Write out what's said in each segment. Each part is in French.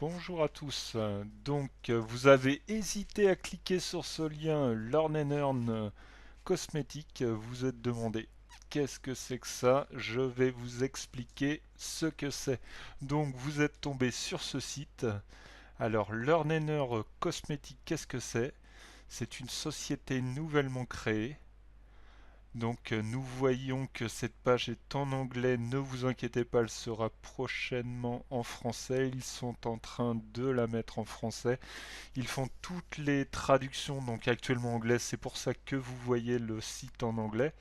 Bonjour à tous. Vous avez hésité à cliquer sur ce lien Learn and Earn cosmétique. Vous êtes demandé qu'est-ce que c'est que ça? Je vais vous expliquer ce que c'est. Donc, vous êtes tombé sur ce site. Alors, Learn and Earn cosmétique, qu'est-ce que c'est? C'est une société nouvellement créée. Nous voyons que cette page est en anglais, ne vous inquiétez pas, elle sera prochainement en français. Ils sont en train de la mettre en français. Ils font toutes les traductions, donc actuellement anglais, c'est pour ça que vous voyez le site en anglais.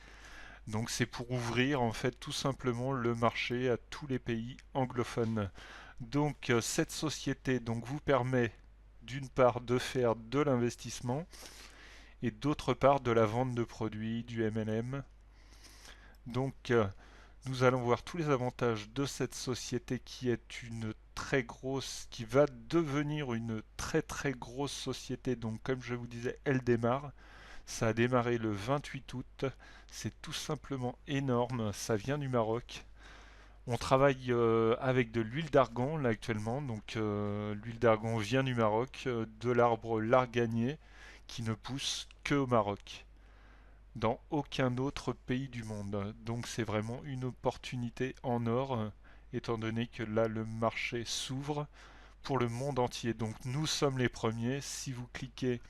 Donc c'est pour ouvrir en fait tout simplement le marché à tous les pays anglophones. Cette société vous permet d'une part de faire de l'investissement et d'autre part de la vente de produits, du MLM. Donc, euh, Nous allons voir tous les avantages de cette société qui est une très grosse, qui va devenir une très très grosse société. Donc, comme je vous disais, elle démarre. Ça a démarré le 28 août. C'est tout simplement énorme. Ça vient du Maroc. On travaille avec de l'huile d'argan là actuellement. L'huile d'argan vient du Maroc, de l'arbre l'arganier qui ne pousse que au Maroc dans aucun autre pays du monde. Donc c'est vraiment une opportunité en or, étant donné que là le marché s'ouvre pour le monde entier. Donc nous sommes les premiers. Si vous cliquez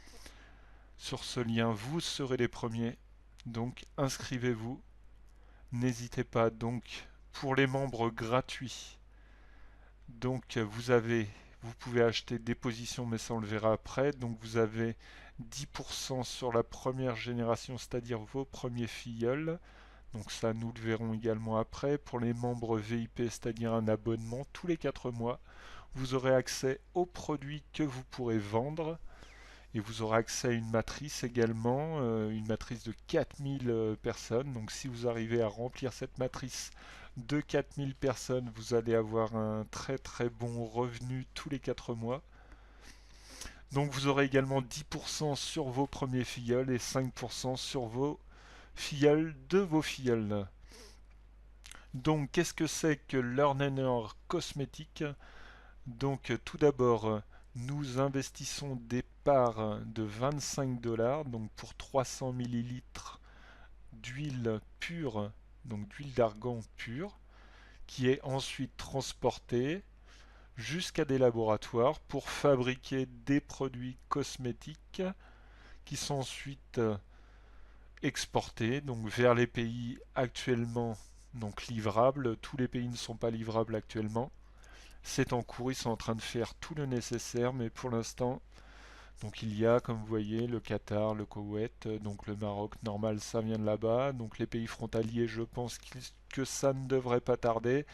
sur ce lien, vous serez les premiers. Donc inscrivez-vous. N'hésitez pas. Donc pour les membres gratuits, vous pouvez acheter des positions, mais ça on le verra après. Donc vous avez 10% sur la première génération, c'est-à-dire vos premiers filleuls. Donc ça, nous le verrons également après. Pour les membres VIP, c'est-à-dire un abonnement tous les 4 mois, vous aurez accès aux produits que vous pourrez vendre. Et vous aurez accès à une matrice également, une matrice de 4000 personnes. Donc si vous arrivez à remplir cette matrice de 4000 personnes, vous allez avoir un très très bon revenu tous les 4 mois. Donc vous aurez également 10% sur vos premiers filleuls et 5% sur vos filleuls de vos filleuls. Donc, qu'est-ce que c'est que l'Earner cosmétique? Tout d'abord, nous investissons des parts de 25 dollars, donc pour 300 millilitres d'huile pure, donc d'huile d'argan pure, qui est ensuite transportée jusqu'à des laboratoires pour fabriquer des produits cosmétiques qui sont ensuite exportés vers les pays actuellement livrables. Tous les pays ne sont pas livrables actuellement. C'est en cours, ils sont en train de faire tout le nécessaire, mais pour l'instant, il y a, comme vous voyez, le Qatar, le Koweït, le Maroc, normal, ça vient de là-bas. Donc les pays frontaliers, je pense que ça ne devrait pas tarder.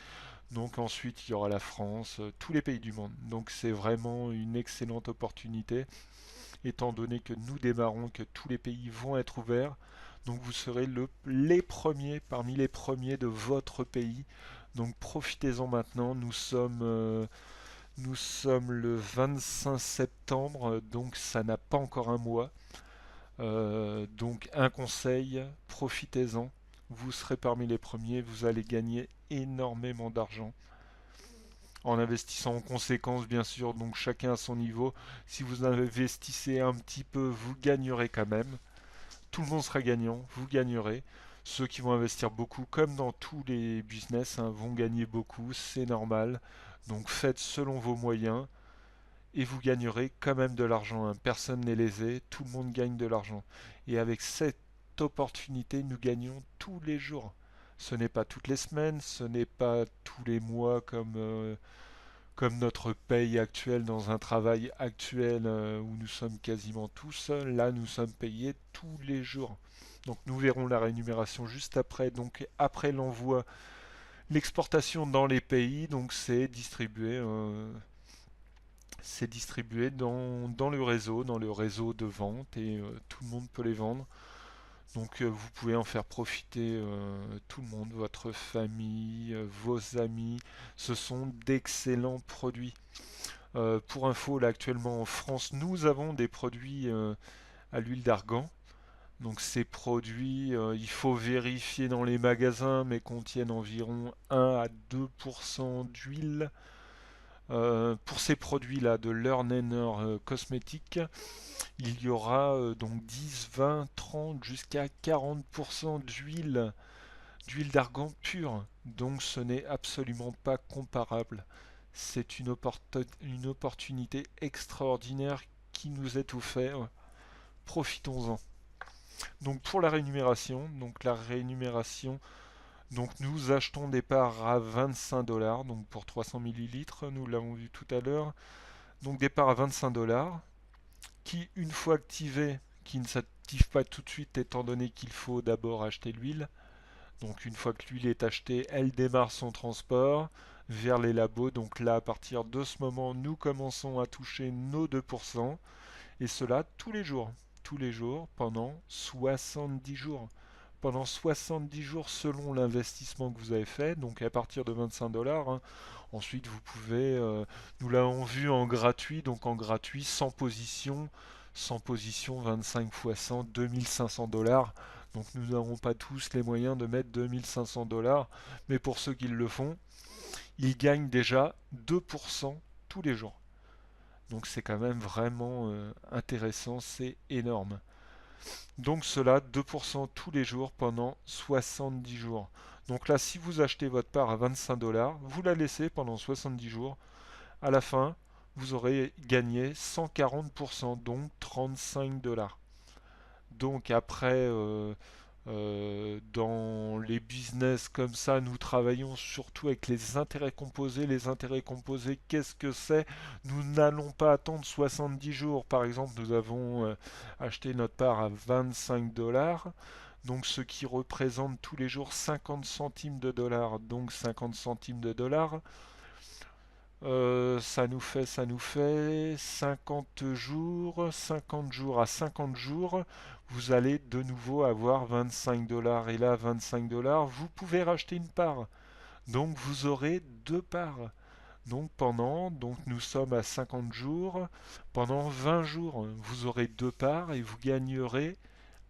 Donc ensuite, il y aura la France, tous les pays du monde. Donc c'est vraiment une excellente opportunité, étant donné que nous démarrons, que tous les pays vont être ouverts. Donc vous serez les premiers parmi les premiers de votre pays. Donc profitez-en maintenant. Nous sommes le 25 septembre, donc ça n'a pas encore un mois. Donc un conseil, profitez-en. Vous serez parmi les premiers, vous allez gagner énormément d'argent en investissant en conséquence, bien sûr, donc chacun à son niveau. Si vous investissez un petit peu, vous gagnerez quand même. Tout le monde sera gagnant, vous gagnerez. Ceux qui vont investir beaucoup, comme dans tous les business, vont gagner beaucoup, c'est normal. Donc faites selon vos moyens et vous gagnerez quand même de l'argent, hein. Personne n'est lésé, tout le monde gagne de l'argent. Et avec cette opportunité, nous gagnons tous les jours. Ce n'est pas toutes les semaines, ce n'est pas tous les mois comme notre paye actuelle dans un travail actuel où nous sommes quasiment tous. Là, nous sommes payés tous les jours. Donc nous verrons la rémunération juste après. Donc après l'envoi, l'exportation dans les pays, donc c'est distribué dans le réseau de vente et tout le monde peut les vendre. Vous pouvez en faire profiter tout le monde, votre famille, vos amis. Ce sont d'excellents produits. Pour info, là actuellement en France, nous avons des produits à l'huile d'argan. Donc ces produits, il faut vérifier dans les magasins, mais contiennent environ 1 à 2% d'huile. Pour ces produits-là de Learn Cosmétiques, il y aura donc 10, 20, 30 jusqu'à 40% d'huile d'argan pure. Donc ce n'est absolument pas comparable. C'est une opportunité extraordinaire qui nous est offerte. Profitons-en. Donc pour la rémunération, donc nous achetons des parts à 25 dollars, donc pour 300 millilitres, nous l'avons vu tout à l'heure. Donc des parts à 25 dollars, qui une fois activées, qui ne s'activent pas tout de suite étant donné qu'il faut d'abord acheter l'huile. Donc une fois que l'huile est achetée, elle démarre son transport vers les labos. Donc là, à partir de ce moment, nous commençons à toucher nos 2%. Et cela tous les jours, pendant 70 jours. Pendant 70 jours selon l'investissement que vous avez fait, donc à partir de 25 dollars. Hein. Ensuite, vous pouvez, nous l'avons vu en gratuit, donc en gratuit, sans position 25 fois 100, 2500 dollars. Donc nous n'avons pas tous les moyens de mettre 2500 dollars, mais pour ceux qui le font, ils gagnent déjà 2% tous les jours. Donc c'est quand même vraiment intéressant, c'est énorme. Donc cela, 2% tous les jours pendant 70 jours. Donc là, si vous achetez votre part à 25 dollars, vous la laissez pendant 70 jours. À la fin, vous aurez gagné 140%, donc 35 dollars. Donc après, dans les business comme ça, nous travaillons surtout avec les intérêts composés. Les intérêts composés, qu'est-ce que c'est? Nous n'allons pas attendre 70 jours. Par exemple, nous avons acheté notre part à 25 dollars. Donc ce qui représente tous les jours 50 centimes de dollars. Donc 50 centimes de dollars. Ça nous fait 50 jours à 50 jours, vous allez de nouveau avoir 25 dollars. Et là, 25 dollars, vous pouvez racheter une part. Donc vous aurez deux parts. Donc nous sommes à 50 jours. Pendant 20 jours, vous aurez deux parts et vous gagnerez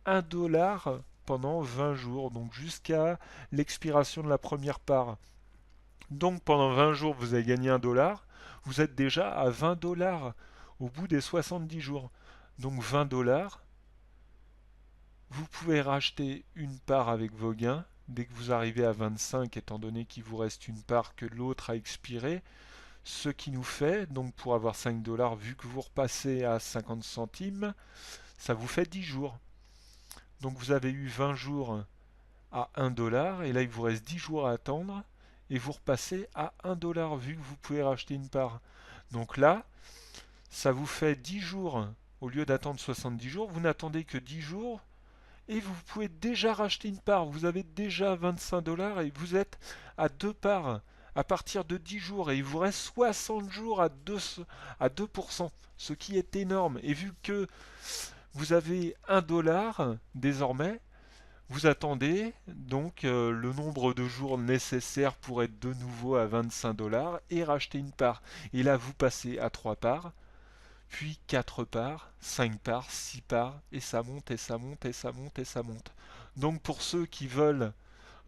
1 dollar pendant 20 jours. Donc jusqu'à l'expiration de la première part. Donc pendant 20 jours, vous avez gagné 1 dollar. Vous êtes déjà à 20 dollars au bout des 70 jours. Donc 20 dollars, vous pouvez racheter une part avec vos gains. Dès que vous arrivez à 25, étant donné qu'il vous reste une part que l'autre a expiré, ce qui nous fait, donc pour avoir 5 dollars, vu que vous repassez à 50 centimes, ça vous fait 10 jours. Donc vous avez eu 20 jours à 1 dollar, et là il vous reste 10 jours à attendre, et vous repassez à 1 dollar vu que vous pouvez racheter une part. Donc là, ça vous fait 10 jours, au lieu d'attendre 70 jours, vous n'attendez que 10 jours, et vous pouvez déjà racheter une part. Vous avez déjà 25 dollars, et vous êtes à deux parts à partir de 10 jours, et il vous reste 60 jours à 2%, ce qui est énorme. Et vu que vous avez 1 dollar désormais, vous attendez donc le nombre de jours nécessaires pour être de nouveau à 25 dollars et racheter une part. Et là, vous passez à 3 parts, puis 4 parts, 5 parts, 6 parts, et ça monte, et ça monte, et ça monte, et ça monte. Donc pour ceux qui veulent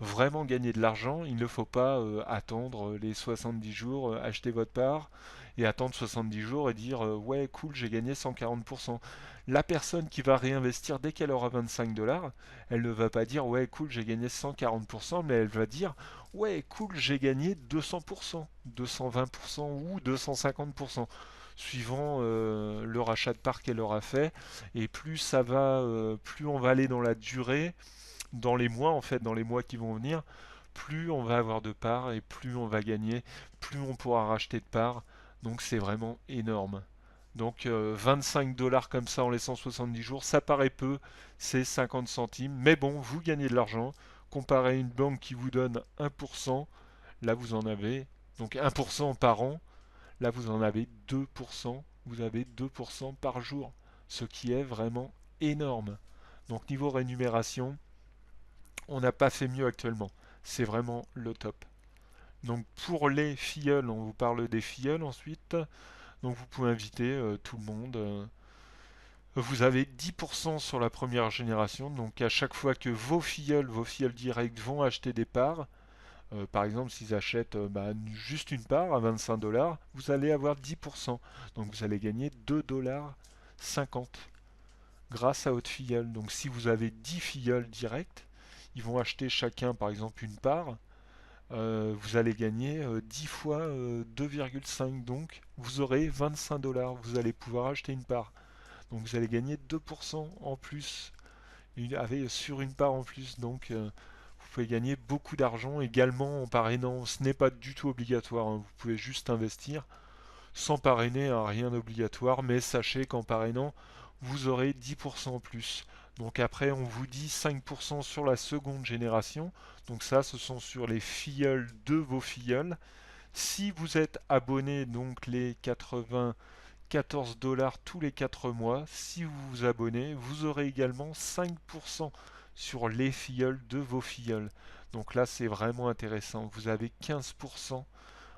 vraiment gagner de l'argent, il ne faut pas attendre les 70 jours, acheter votre part et attendre 70 jours et dire ouais cool j'ai gagné 140%. La personne qui va réinvestir dès qu'elle aura 25 dollars, elle ne va pas dire ouais cool j'ai gagné 140%, mais elle va dire ouais cool j'ai gagné 200%, 220% ou 250%. Suivant le rachat de part qu'elle aura fait, et plus ça va, plus on va aller dans la durée, dans les mois en fait, dans les mois qui vont venir, plus on va avoir de parts et plus on va gagner, plus on pourra racheter de parts. Donc c'est vraiment énorme. Donc 25 dollars comme ça en laissant 70 jours, ça paraît peu, c'est 50 centimes, mais bon, vous gagnez de l'argent. Comparé à une banque qui vous donne 1%, là vous en avez, donc 1% par an, là vous en avez 2%, vous avez 2% par jour, ce qui est vraiment énorme. Donc niveau rémunération, on n'a pas fait mieux actuellement. C'est vraiment le top. Donc pour les filleuls, on vous parle des filleuls ensuite. Donc vous pouvez inviter tout le monde. Vous avez 10% sur la première génération. Donc à chaque fois que vos filleuls directs vont acheter des parts, Par exemple, s'ils achètent juste une part à 25 dollars, vous allez avoir 10%. Donc vous allez gagner 2,50 $ grâce à votre filleul. Donc si vous avez 10 filleuls directs, ils vont acheter chacun par exemple une part. Vous allez gagner 10 fois 2,5. Donc vous aurez 25 dollars. Vous allez pouvoir acheter une part. Donc vous allez gagner 2% en plus sur une part en plus. Donc vous pouvez gagner beaucoup d'argent également en parrainant. Ce n'est pas du tout obligatoire, hein. Vous pouvez juste investir sans parrainer, hein, rien d'obligatoire. Mais sachez qu'en parrainant, vous aurez 10% en plus. Donc après, on vous dit 5% sur la seconde génération. Donc ça, ce sont sur les filleuls de vos filleuls. Si vous êtes abonné, donc les 94 dollars tous les 4 mois, si vous vous abonnez, vous aurez également 5% sur les filleuls de vos filleuls. Donc là, c'est vraiment intéressant. Vous avez 15%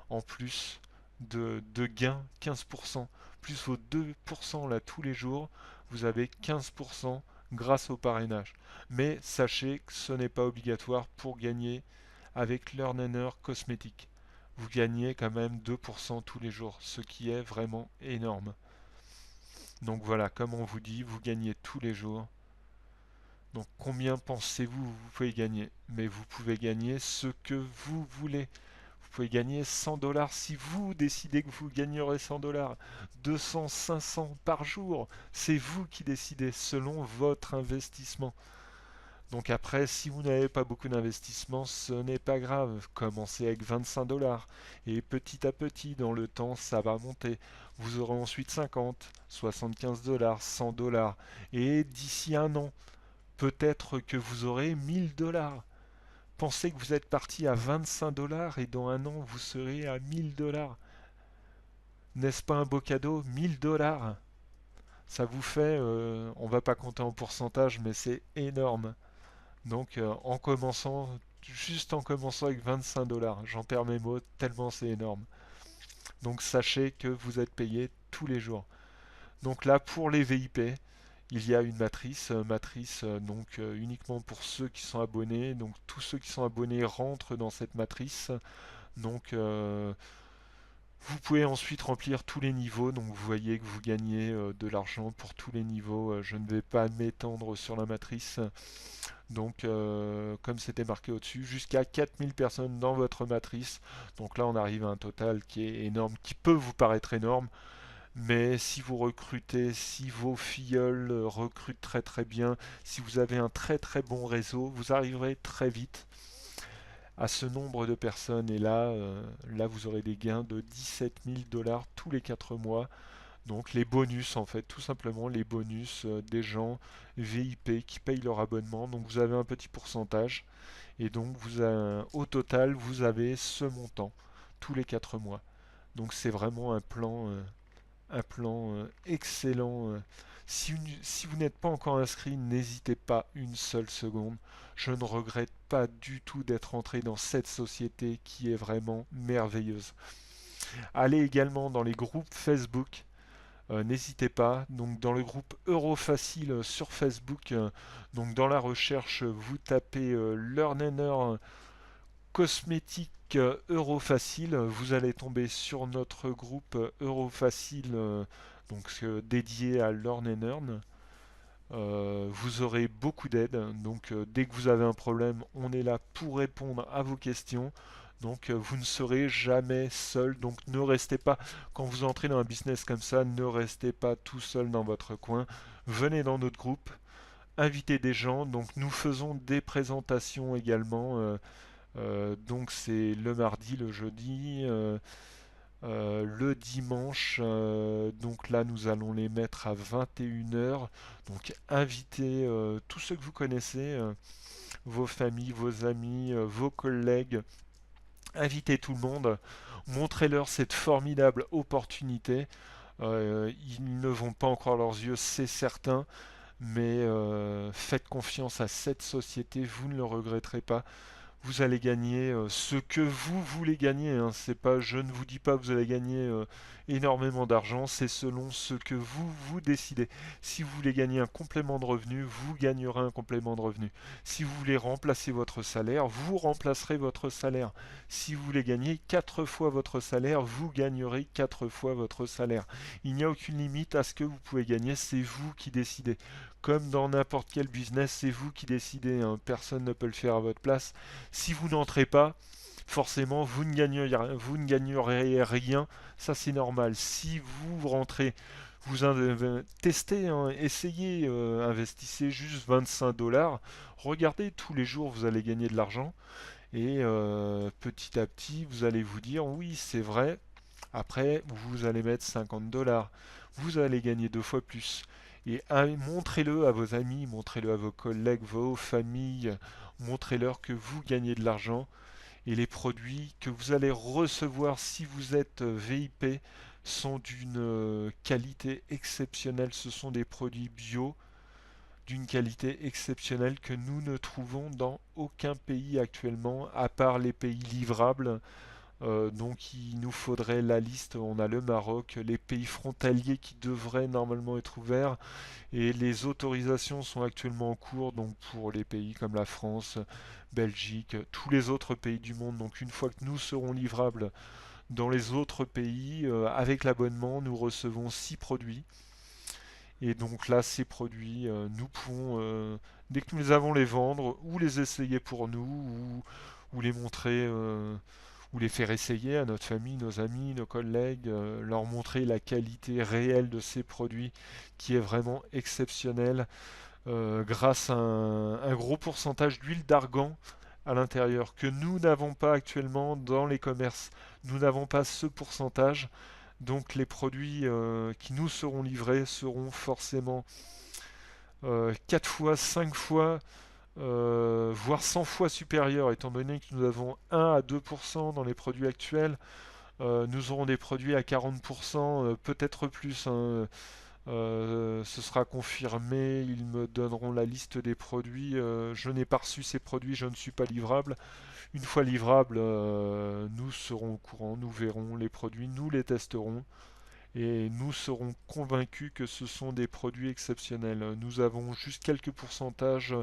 en plus de gains, 15%, plus vos 2% là tous les jours, vous avez 15% grâce au parrainage. Mais sachez que ce n'est pas obligatoire pour gagner avec l'Earner Cosmétique. Vous gagnez quand même 2% tous les jours, ce qui est vraiment énorme. Donc voilà, comme on vous dit, vous gagnez tous les jours. Donc combien pensez-vous vous pouvez gagner? Mais vous pouvez gagner ce que vous voulez. Vous pouvez gagner 100 dollars si vous décidez que vous gagnerez 100 dollars. 200, 500 par jour. C'est vous qui décidez selon votre investissement. Donc après, si vous n'avez pas beaucoup d'investissement, ce n'est pas grave. Commencez avec 25 dollars. Et petit à petit, dans le temps, ça va monter. Vous aurez ensuite 50, 75 dollars, 100 dollars. Et d'ici un an, peut-être que vous aurez 1000 dollars. Pensez que vous êtes parti à 25 dollars et dans un an, vous serez à 1000 dollars. N'est-ce pas un beau cadeau? 1000 dollars. Ça vous fait, on va pas compter en pourcentage, mais c'est énorme. Donc juste en commençant avec 25 dollars, j'en perds mes mots tellement c'est énorme. Donc sachez que vous êtes payé tous les jours. Donc là pour les VIP, il y a une matrice uniquement pour ceux qui sont abonnés. Donc tous ceux qui sont abonnés rentrent dans cette matrice. Donc vous pouvez ensuite remplir tous les niveaux. Donc vous voyez que vous gagnez de l'argent pour tous les niveaux. Je ne vais pas m'étendre sur la matrice. Donc, comme c'était marqué au-dessus, jusqu'à 4000 personnes dans votre matrice. Donc là, on arrive à un total qui est énorme, qui peut vous paraître énorme, mais si vous recrutez, si vos filleuls recrutent très très bien, si vous avez un très très bon réseau, vous arriverez très vite à ce nombre de personnes. Et là vous aurez des gains de 17 000 dollars tous les 4 mois. Donc les bonus en fait, tout simplement les bonus des gens VIP qui payent leur abonnement. Donc vous avez un petit pourcentage et donc au total vous avez ce montant tous les 4 mois. Donc c'est vraiment un plan excellent. Si vous n'êtes pas encore inscrit, n'hésitez pas une seule seconde. Je ne regrette pas du tout d'être entré dans cette société qui est vraiment merveilleuse. Allez également dans les groupes Facebook. N'hésitez pas. Donc dans le groupe Eurofacile sur Facebook, donc dans la recherche, vous tapez Learner Cosmétique Eurofacile. Vous allez tomber sur notre groupe Eurofacile, dédié à Learn and Earn. Vous aurez beaucoup d'aide. Donc dès que vous avez un problème, on est là pour répondre à vos questions. Donc vous ne serez jamais seul. Donc ne restez pas, quand vous entrez dans un business comme ça, ne restez pas tout seul dans votre coin. Venez dans notre groupe, invitez des gens. Donc nous faisons des présentations également. Donc c'est le mardi, le jeudi, le dimanche. Donc là nous allons les mettre à 21 heures. Donc invitez tous ceux que vous connaissez, vos familles, vos amis, vos collègues. Invitez tout le monde, montrez-leur cette formidable opportunité. Ils ne vont pas en croire leurs yeux, c'est certain, mais faites confiance à cette société, vous ne le regretterez pas. Vous allez gagner ce que vous voulez gagner, hein. C'est pas, je ne vous dis pas que vous allez gagner énormément d'argent, c'est selon ce que vous décidez. Si vous voulez gagner un complément de revenu, vous gagnerez un complément de revenu. Si vous voulez remplacer votre salaire, vous remplacerez votre salaire. Si vous voulez gagner 4 fois votre salaire, vous gagnerez 4 fois votre salaire. Il n'y a aucune limite à ce que vous pouvez gagner, c'est vous qui décidez. Comme dans n'importe quel business, c'est vous qui décidez, hein. Personne ne peut le faire à votre place. Si vous n'entrez pas, forcément, vous ne gagnerez rien. Ça, c'est normal. Si vous rentrez, testez, hein, essayez, investissez juste 25 dollars. Regardez, tous les jours, vous allez gagner de l'argent. Et petit à petit, vous allez vous dire, oui, c'est vrai. Après, vous allez mettre 50 dollars. Vous allez gagner 2 fois plus. Et montrez-le à vos amis, montrez-le à vos collègues, vos familles, montrez-leur que vous gagnez de l'argent et les produits que vous allez recevoir si vous êtes VIP sont d'une qualité exceptionnelle. Ce sont des produits bio d'une qualité exceptionnelle que nous ne trouvons dans aucun pays actuellement, à part les pays livrables. Donc il nous faudrait la liste. On a le Maroc, les pays frontaliers qui devraient normalement être ouverts et les autorisations sont actuellement en cours, donc pour les pays comme la France, Belgique, tous les autres pays du monde. Donc une fois que nous serons livrables dans les autres pays, avec l'abonnement, nous recevons 6 produits. Et donc là, ces produits, nous pouvons, dès que nous les avons, les vendre ou les essayer pour nous ou les montrer, ou les faire essayer à notre famille, nos amis, nos collègues, leur montrer la qualité réelle de ces produits qui est vraiment exceptionnelle grâce à un gros pourcentage d'huile d'argan à l'intérieur que nous n'avons pas actuellement dans les commerces. Nous n'avons pas ce pourcentage. Donc les produits qui nous seront livrés seront forcément 4 fois, 5 fois, voire 100 fois supérieurs, étant donné que nous avons 1 à 2% dans les produits actuels. Nous aurons des produits à 40%, peut-être plus, hein. Ce sera confirmé, ils me donneront la liste des produits. Je n'ai pas reçu ces produits, je ne suis pas livrable. Une fois livrable, nous serons au courant, nous verrons les produits, nous les testerons et nous serons convaincus que ce sont des produits exceptionnels. Nous avons juste quelques pourcentages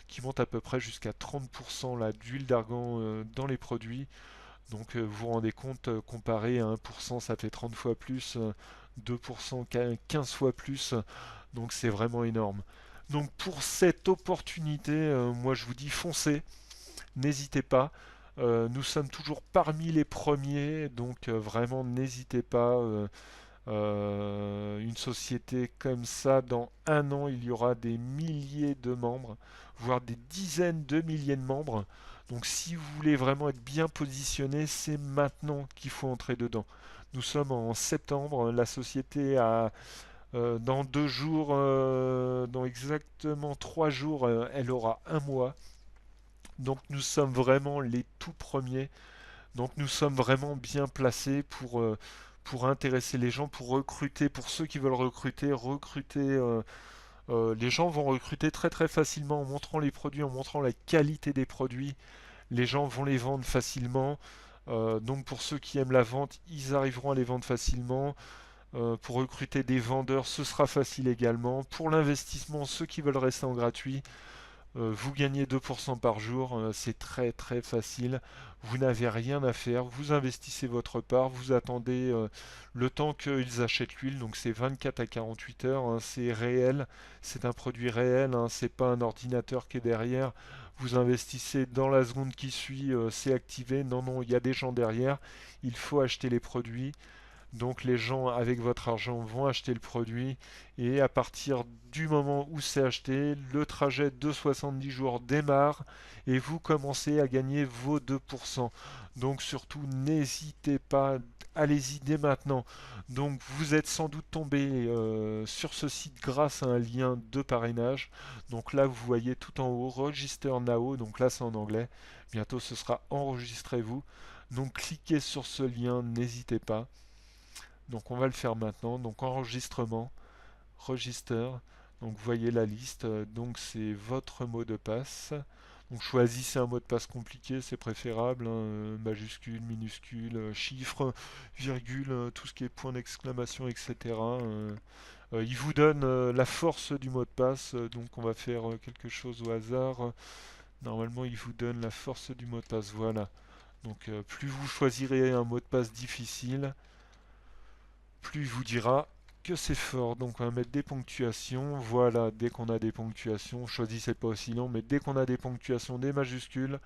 qui montent à peu près jusqu'à 30% là, d'huile d'argan dans les produits. Donc vous vous rendez compte, comparé à 1%, ça fait 30 fois plus, 2%, 15 fois plus. Donc c'est vraiment énorme. Donc pour cette opportunité, moi je vous dis foncez, n'hésitez pas. Nous sommes toujours parmi les premiers, donc vraiment n'hésitez pas. Une société comme ça, dans un an, il y aura des milliers de membres, voire des dizaines de milliers de membres. Donc si vous voulez vraiment être bien positionné, c'est maintenant qu'il faut entrer dedans. Nous sommes en septembre, la société a dans 2 jours, dans exactement 3 jours, elle aura un mois. Donc nous sommes vraiment les tout premiers. Donc nous sommes vraiment bien placés pour intéresser les gens, pour recruter, pour ceux qui veulent recruter. Les gens vont recruter très très facilement en montrant les produits, en montrant la qualité des produits. Les gens vont les vendre facilement. Donc pour ceux qui aiment la vente, ils arriveront à les vendre facilement. Pour recruter des vendeurs, ce sera facile également. Pour l'investissement, ceux qui veulent rester en gratuit, vous gagnez 2% par jour, c'est très très facile. Vous n'avez rien à faire, vous investissez votre part, vous attendez le temps qu'ils achètent l'huile, donc c'est 24 à 48 heures, hein, c'est réel, c'est un produit réel, hein, c'est pas un ordinateur qui est derrière. Vous investissez dans la seconde qui suit, c'est activé. Non, non, il y a des gens derrière, il faut acheter les produits. Donc les gens avec votre argent vont acheter le produit et à partir du moment où c'est acheté, le trajet de 70 jours démarre et vous commencez à gagner vos 2%. Donc surtout n'hésitez pas, allez-y dès maintenant. Donc vous êtes sans doute tombé sur ce site grâce à un lien de parrainage. Donc là vous voyez tout en haut Register Now, donc là c'est en anglais. Bientôt ce sera enregistrez-vous. Donc cliquez sur ce lien, n'hésitez pas. Donc on va le faire maintenant. Donc enregistrement, register. Donc vous voyez la liste. Donc c'est votre mot de passe. Donc choisissez un mot de passe compliqué, c'est préférable, hein, majuscule, minuscule, chiffre, virgule, tout ce qui est point d'exclamation, etc. Il vous donne la force du mot de passe, donc on va faire quelque chose au hasard. Normalement, il vous donne la force du mot de passe, voilà. Donc plus vous choisirez un mot de passe difficile, plus il vous dira que c'est fort. Donc on va mettre des ponctuations. Voilà, dès qu'on a des ponctuations, choisissez pas aussi long, mais dès qu'on a des ponctuations, des majuscules,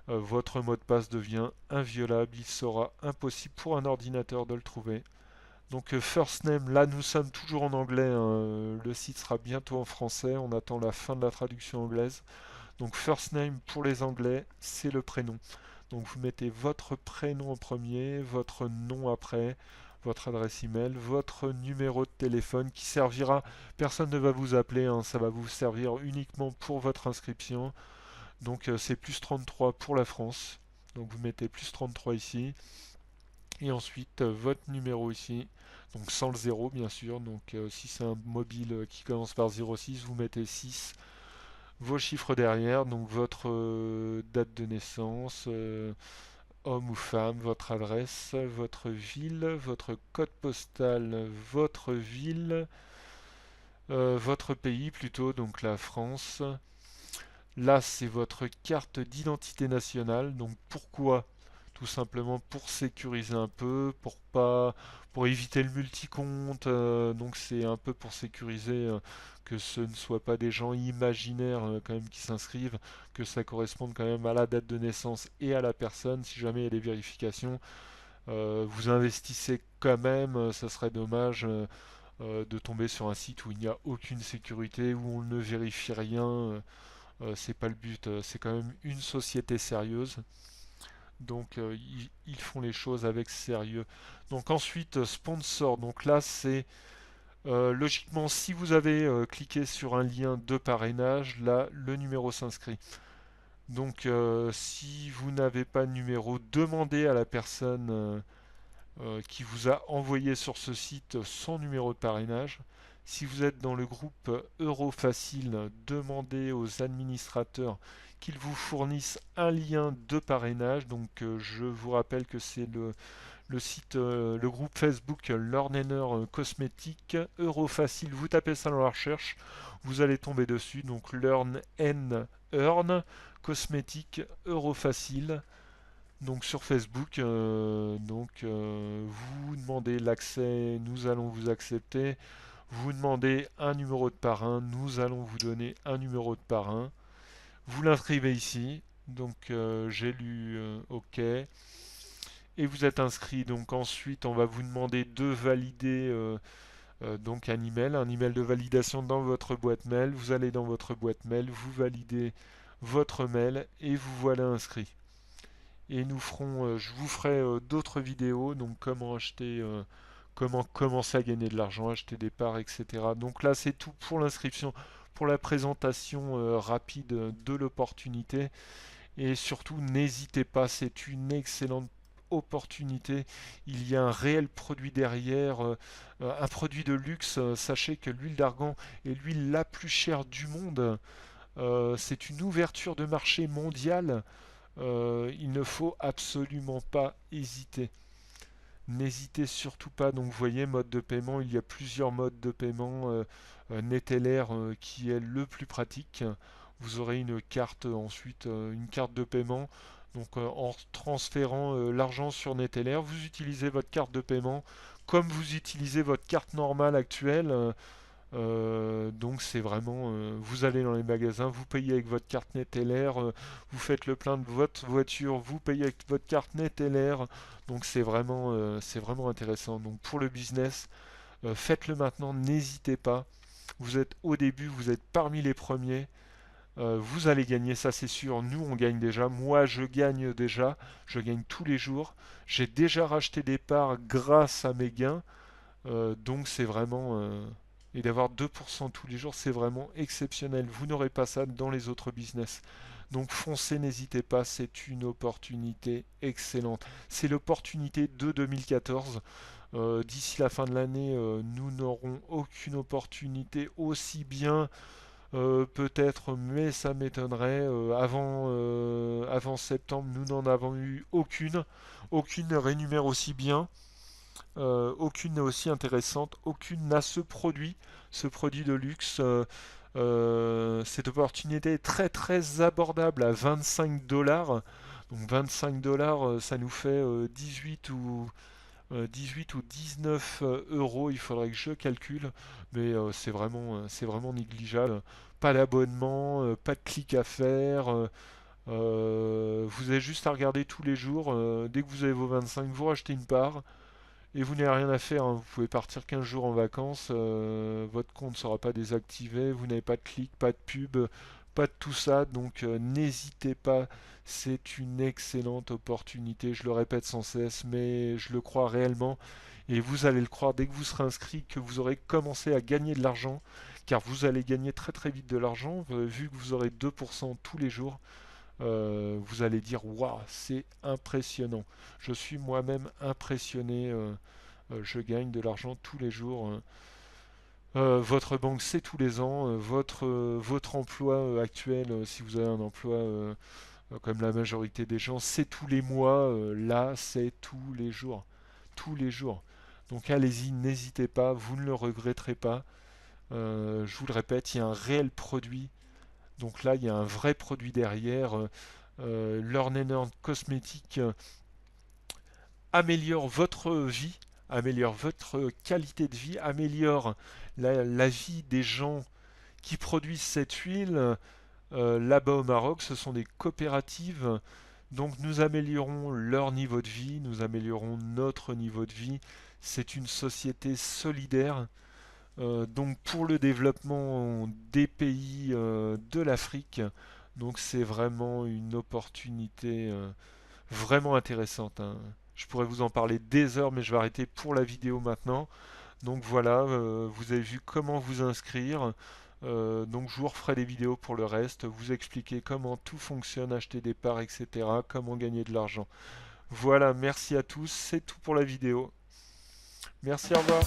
votre mot de passe devient inviolable. Il sera impossible pour un ordinateur de le trouver. Donc first name, là nous sommes toujours en anglais, hein. Le site sera bientôt en français, on attend la fin de la traduction anglaise. Donc first name pour les anglais, c'est le prénom. Donc vous mettez votre prénom en premier, votre nom après, votre adresse email, votre numéro de téléphone qui servira, personne ne va vous appeler, hein, ça va vous servir uniquement pour votre inscription. Donc c'est plus 33 pour la France. Donc vous mettez plus 33 ici. Et ensuite votre numéro ici. Donc sans le 0 bien sûr. Donc si c'est un mobile qui commence par 06, vous mettez 6. Vos chiffres derrière, donc votre date de naissance, homme ou femme, votre adresse, votre ville, votre code postal, votre ville, votre pays plutôt, donc la France. Là, c'est votre carte d'identité nationale. Donc pourquoi? Tout simplement pour sécuriser un peu, pour éviter le multicompte. Donc c'est un peu pour sécuriser que ce ne soient pas des gens imaginaires quand même qui s'inscrivent, que ça corresponde quand même à la date de naissance et à la personne. Si jamais il y a des vérifications, vous investissez quand même. Ça serait dommage de tomber sur un site où il n'y a aucune sécurité, où on ne vérifie rien. C'est pas le but, c'est quand même une société sérieuse. Donc ils font les choses avec sérieux. Donc ensuite, sponsor. Donc là, c'est logiquement, si vous avez cliqué sur un lien de parrainage, là, le numéro s'inscrit. Donc si vous n'avez pas de numéro, demandez à la personne qui vous a envoyé sur ce site son numéro de parrainage. Si vous êtes dans le groupe Eurofacile, demandez aux administrateurs qu'ils vous fournissent un lien de parrainage. Donc je vous rappelle que c'est le site, le groupe Facebook Learner Cosmétique Eurofacile. Vous tapez ça dans la recherche, vous allez tomber dessus. Donc Learn and Earn Cosmétique Eurofacile. Donc sur Facebook, vous demandez l'accès, nous allons vous accepter. Vous demandez un numéro de parrain, nous allons vous donner un numéro de parrain. Vous l'inscrivez ici, donc j'ai lu OK. Et vous êtes inscrit. Donc ensuite, on va vous demander de valider donc un email de validation dans votre boîte mail. Vous allez dans votre boîte mail, vous validez votre mail et vous voilà inscrit. Et je vous ferai d'autres vidéos, donc comment acheter, comment commencer à gagner de l'argent, acheter des parts, etc. Donc là, c'est tout pour l'inscription, pour la présentation rapide de l'opportunité. Et surtout, n'hésitez pas, c'est une excellente opportunité. Il y a un réel produit derrière, un produit de luxe. Sachez que l'huile d'argan est l'huile la plus chère du monde. C'est une ouverture de marché mondiale. Il ne faut absolument pas hésiter. N'hésitez surtout pas. Donc, vous voyez, mode de paiement, il y a plusieurs modes de paiement. Neteller qui est le plus pratique. Vous aurez une carte ensuite, une carte de paiement. Donc, en transférant l'argent sur Neteller, vous utilisez votre carte de paiement comme vous utilisez votre carte normale actuelle. Donc c'est vraiment, vous allez dans les magasins, vous payez avec votre carte Neteller, vous faites le plein de votre voiture, vous payez avec votre carte Neteller. Donc c'est vraiment intéressant. Donc pour le business, faites-le maintenant, n'hésitez pas. Vous êtes au début, vous êtes parmi les premiers. Vous allez gagner, ça c'est sûr. Nous on gagne déjà. Moi je gagne déjà. Je gagne tous les jours. J'ai déjà racheté des parts grâce à mes gains. Donc c'est vraiment et d'avoir 2% tous les jours, c'est vraiment exceptionnel. Vous n'aurez pas ça dans les autres business. Donc foncez, n'hésitez pas, c'est une opportunité excellente. C'est l'opportunité de 2014. D'ici la fin de l'année, nous n'aurons aucune opportunité aussi bien peut-être, mais ça m'étonnerait. Avant septembre, nous n'en avons eu aucune. Aucune ne rémunère aussi bien. Aucune n'est aussi intéressante. Aucune n'a ce produit de luxe. Cette opportunité est très très abordable à 25 dollars. Donc 25 dollars, ça nous fait 18 ou 19 euros. Il faudrait que je calcule, mais c'est vraiment négligeable. Pas d'abonnement, pas de clic à faire. Vous avez juste à regarder tous les jours. Dès que vous avez vos 25, vous rachetez une part. Et vous n'avez rien à faire, hein. Vous pouvez partir 15 jours en vacances, votre compte ne sera pas désactivé, vous n'avez pas de clics, pas de pub, pas de tout ça, donc n'hésitez pas, c'est une excellente opportunité, je le répète sans cesse, mais je le crois réellement, et vous allez le croire dès que vous serez inscrit, que vous aurez commencé à gagner de l'argent, car vous allez gagner très très vite de l'argent, vu que vous aurez 2% tous les jours. Vous allez dire waouh, c'est impressionnant. Je suis moi-même impressionné. Je gagne de l'argent tous les jours. Votre banque, c'est tous les ans. Votre emploi actuel, si vous avez un emploi comme la majorité des gens, c'est tous les mois. Là, c'est tous les jours. Tous les jours. Donc allez-y, n'hésitez pas, vous ne le regretterez pas. Je vous le répète, il y a un réel produit. Donc là, il y a un vrai produit derrière. L'Ornenor Cosmétique améliore votre vie, améliore votre qualité de vie, améliore la vie des gens qui produisent cette huile. Là-bas au Maroc, ce sont des coopératives. Donc nous améliorons leur niveau de vie, nous améliorons notre niveau de vie. C'est une société solidaire. Donc pour le développement des pays de l'Afrique, donc c'est vraiment une opportunité vraiment intéressante, hein. Je pourrais vous en parler des heures, mais je vais arrêter pour la vidéo maintenant. Donc voilà, vous avez vu comment vous inscrire. Donc je vous referai des vidéos pour le reste, vous expliquer comment tout fonctionne, acheter des parts, etc. Comment gagner de l'argent. Voilà, merci à tous, c'est tout pour la vidéo. Merci, au revoir.